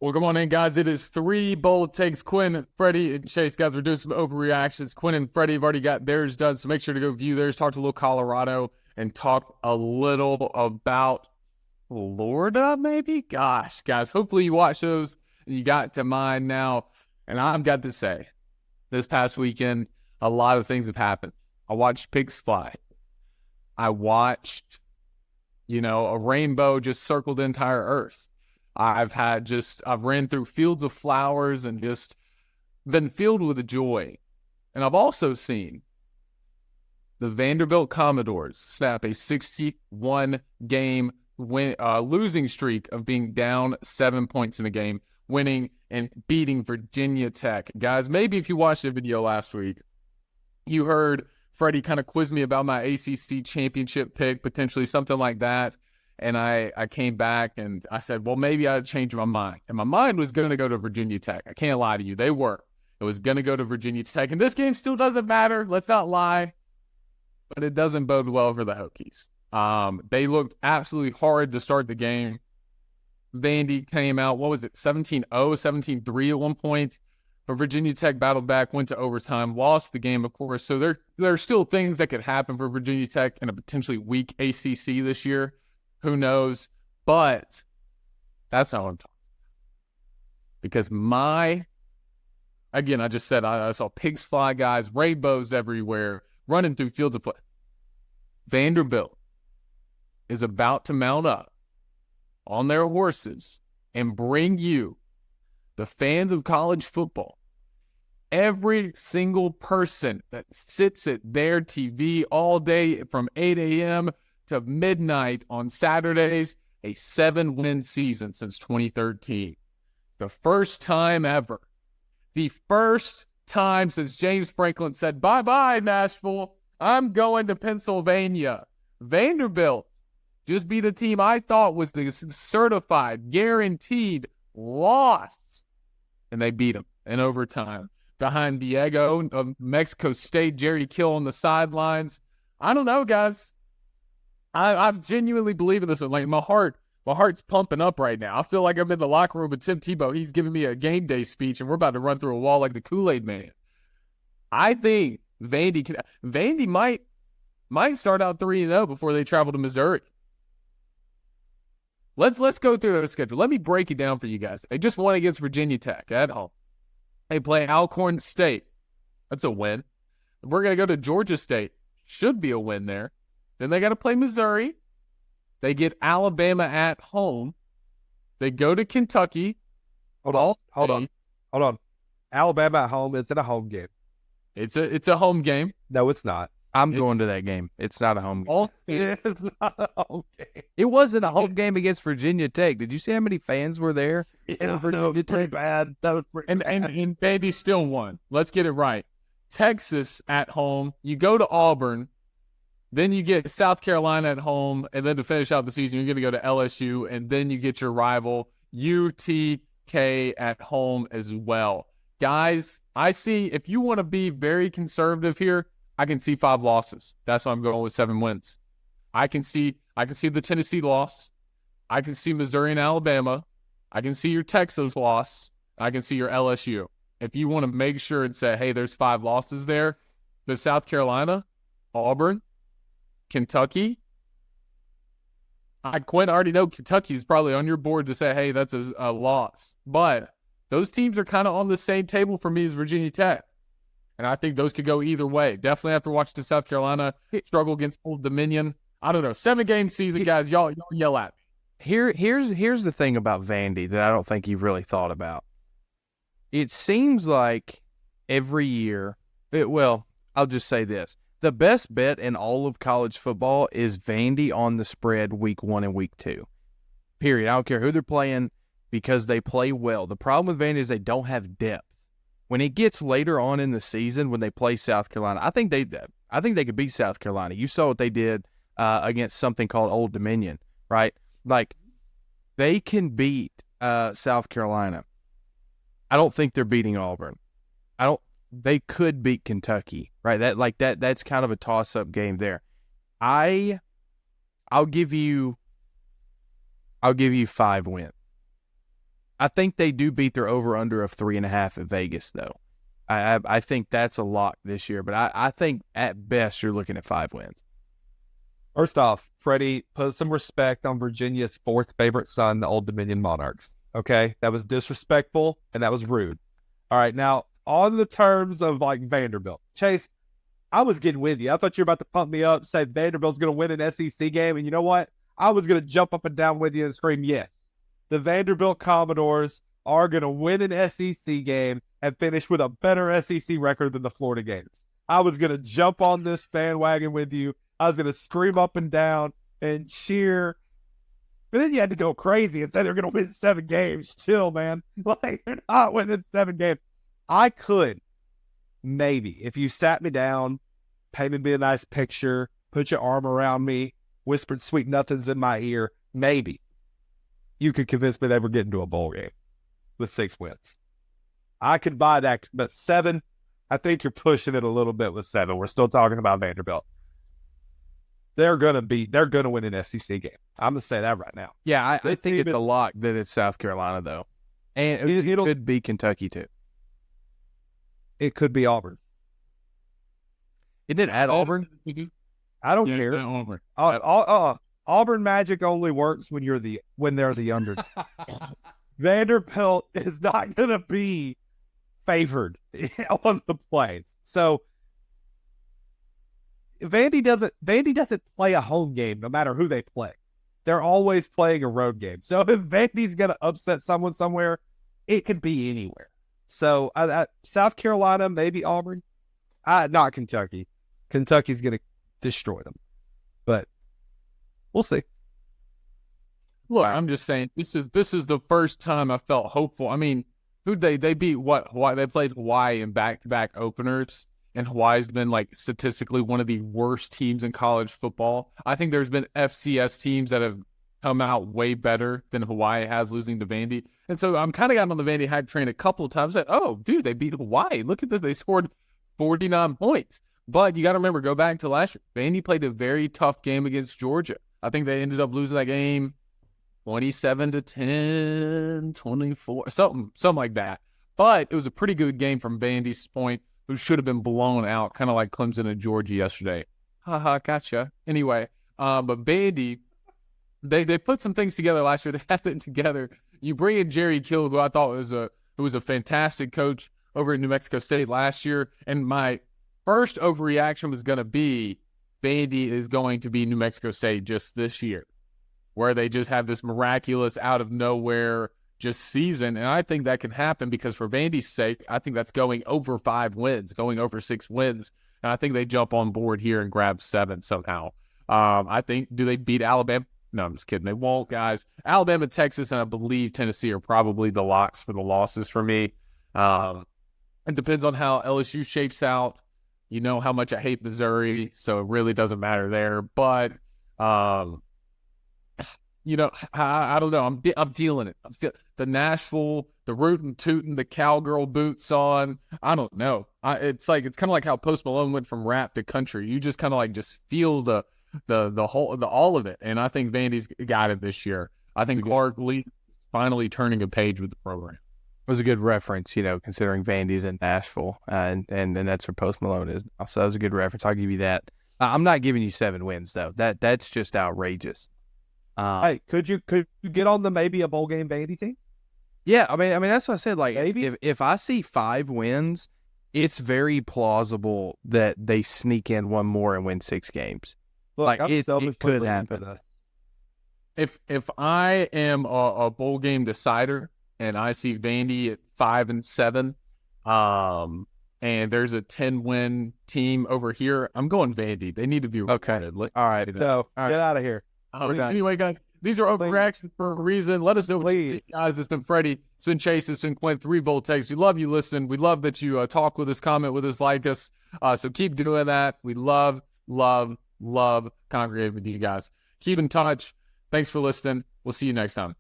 Welcome on in, guys. It is three bold takes. Quinn, Freddie, and Chase, guys, we're doing some overreactions. Quinn and Freddie have already got theirs done, so make sure to go view theirs, talk to a little Colorado, and talk a little about Florida, maybe? Gosh, guys, hopefully you watch those and you got to mine now. And I've got to say, this past weekend, a lot of things have happened. I watched pigs fly. I watched, a rainbow just circle the entire earth. I've ran through fields of flowers and just been filled with joy. And I've also seen the Vanderbilt Commodores snap a 61 game losing streak of being down 7 points in a game, winning and beating Virginia Tech. Guys, maybe if you watched the video last week, you heard Freddie kind of quiz me about my ACC championship pick, potentially something like that. And I came back and I said, well, maybe I'd change my mind. And my mind was going to go to Virginia Tech. I can't lie to you. They were. It was going to go to Virginia Tech. And this game still doesn't matter. Let's not lie. But it doesn't bode well for the Hokies. They looked absolutely hard to start the game. Vandy came out, 17-0, 17-3 at one point. But Virginia Tech battled back, went to overtime, lost the game, of course. So there are still things that could happen for Virginia Tech in a potentially weak ACC this year. Who knows? But that's not what I'm talking about. Because I just said I saw pigs fly, guys, rainbows everywhere, running through fields of play. Vanderbilt is about to mount up on their horses and bring you, the fans of college football, every single person that sits at their TV all day from 8 a.m. to midnight on Saturdays, a 7-win season since 2013. The first time ever. The first time since James Franklin said, bye-bye, Nashville. I'm going to Pennsylvania. Vanderbilt just beat a team I thought was the certified, guaranteed loss. And they beat them in overtime. Behind Diego of Mexico State, Jerry Kill on the sidelines. I don't know, guys. I'm genuinely believing this one. Like my heart's pumping up right now. I feel like I'm in the locker room with Tim Tebow. He's giving me a game day speech, and we're about to run through a wall like the Kool-Aid Man. I think Vandy might start out 3-0 before they travel to Missouri. Let's go through their schedule. Let me break it down for you guys. They just won against Virginia Tech at home. They play Alcorn State. That's a win. We're going to go to Georgia State. Should be a win there. Then they got to play Missouri. They get Alabama at home. They go to Kentucky. Hold on. Alabama at home. Is it a home game? It's a home game. No, it's not. I'm going to that game. It's not a home game. It's not a home game. It wasn't a home game against Virginia Tech. Did you see how many fans were there? Yeah, Virginia Tech bad. That was pretty bad. And Vandy still won. Let's get it right. Texas at home. You go to Auburn. Then you get South Carolina at home, and then to finish out the season, you're going to go to LSU, and then you get your rival UTK at home as well. Guys, I see if you want to be very conservative here, I can see 5 losses. That's why I'm going with 7 wins. I can see the Tennessee loss. I can see Missouri and Alabama. I can see your Texas loss. I can see your LSU. If you want to make sure and say, hey, there's 5 losses there, but South Carolina, Auburn, Kentucky. Quinn, I already know Kentucky is probably on your board to say, hey, that's a loss. But those teams are kind of on the same table for me as Virginia Tech. And I think those could go either way. Definitely have to watch the South Carolina struggle against Old Dominion. I don't know. 7-game season, guys. Y'all yell at me. Here's the thing about Vandy that I don't think you've really thought about. It seems like every year, I'll just say this. The best bet in all of college football is Vandy on the spread week 1 and week 2. Period. I don't care who they're playing because they play well. The problem with Vandy is they don't have depth. When it gets later on in the season when they play South Carolina, I think they could beat South Carolina. You saw what they did against something called Old Dominion, right? Like they can beat South Carolina. I don't think they're beating Auburn. They could beat Kentucky, right? That's kind of a toss-up game there. I'll give you 5 wins. I think they do beat their over-under of 3.5 at Vegas, though. I think that's a lock this year, but I think at best you're looking at 5 wins. First off, Freddie, put some respect on Virginia's fourth favorite son, the Old Dominion Monarchs. Okay? That was disrespectful, and that was rude. All right, now, on the terms of, like, Vanderbilt. Chase, I was getting with you. I thought you were about to pump me up, say Vanderbilt's going to win an SEC game, and you know what? I was going to jump up and down with you and scream, yes. The Vanderbilt Commodores are going to win an SEC game and finish with a better SEC record than the Florida Gators. I was going to jump on this bandwagon with you. I was going to scream up and down and cheer. But then you had to go crazy and say they're going to win 7 games. Chill, man. Like, they're not winning 7 games. I could, maybe, if you sat me down, painted me a nice picture, put your arm around me, whispered sweet nothings in my ear, maybe you could convince me they were getting to a bowl game with 6 wins. I could buy that, but 7, I think you're pushing it a little bit with 7. We're still talking about Vanderbilt. They're gonna win an SEC game. I'm gonna say that right now. Yeah, I think it's a lock that it's South Carolina, though. And it could be Kentucky, too. It could be Auburn. Isn't it at Auburn? I don't care. Auburn. Auburn magic only works when they're the underdog. Vanderbilt is not going to be favored on the plays. So Vandy doesn't play a home game no matter who they play. They're always playing a road game. So if Vandy's going to upset someone somewhere, it could be anywhere. So South Carolina, maybe Auburn, not Kentucky. Kentucky's going to destroy them, but we'll see. Look, I'm just saying this is the first time I felt hopeful. I mean, they beat what? Hawaii? They played Hawaii in back-to-back openers, and Hawaii's been like statistically one of the worst teams in college football. I think there's been FCS teams that have come out way better than Hawaii has, losing to Vandy. And so I'm kind of gotten on the Vandy hype train a couple of times. That, oh, dude, they beat Hawaii. Look at this. They scored 49 points. But you got to remember, go back to last year. Vandy played a very tough game against Georgia. I think they ended up losing that game 27-10, 24, something like that. But it was a pretty good game from Vandy's point, who should have been blown out, kind of like Clemson and Georgia yesterday. Haha, gotcha. Anyway, but Vandy, they put some things together last year. They had it together. You bring in Jerry Kill, who I thought was a fantastic coach over at New Mexico State last year, and my first overreaction was going to be Vandy is going to be New Mexico State just this year, where they just have this miraculous out of nowhere just season. And I think that can happen because for Vandy's sake, I think that's going over 5 wins, going over 6 wins. And I think they jump on board here and grab 7 somehow. I think, do they beat Alabama? No, I'm just kidding. They won't, guys. Alabama, Texas, and I believe Tennessee are probably the locks for the losses for me. It depends on how LSU shapes out. You know how much I hate Missouri, so it really doesn't matter there. But, you know, I don't know. I'm feeling it. The Nashville, the rootin' tootin', the cowgirl boots on. I don't know. It's kind of like how Post Malone went from rap to country. You just kind of like just feel the all of it. And I think Vandy's got it this year. I think Clark Lee finally turning a page with the program. It was a good reference, you know, considering Vandy's in Nashville, and that's where Post Malone is. So that was a good reference. I'll give you that. I'm not giving you 7 wins though. That's just outrageous. Hey, could you get on the maybe a bowl game Vandy team? Yeah, I mean that's what I said. Like, maybe if I see 5 wins, it's very plausible that they sneak in one more and win 6 games. Look, like it could happen. If I am a bowl game decider and I see Vandy at 5-7, and there's a 10-win team over here, I'm going Vandy. They need to be okay. All right, so get out of here. Anyway, guys, these are overreactions for a reason. Let us know what you think, guys. It's been Freddie. It's been Chase. It's been Quinn. 3 Bold Takes. We love you listening. We love that you talk with us, comment with us, like us. So keep doing that. We love congregating with you guys. Keep in touch. Thanks for listening. We'll see you next time.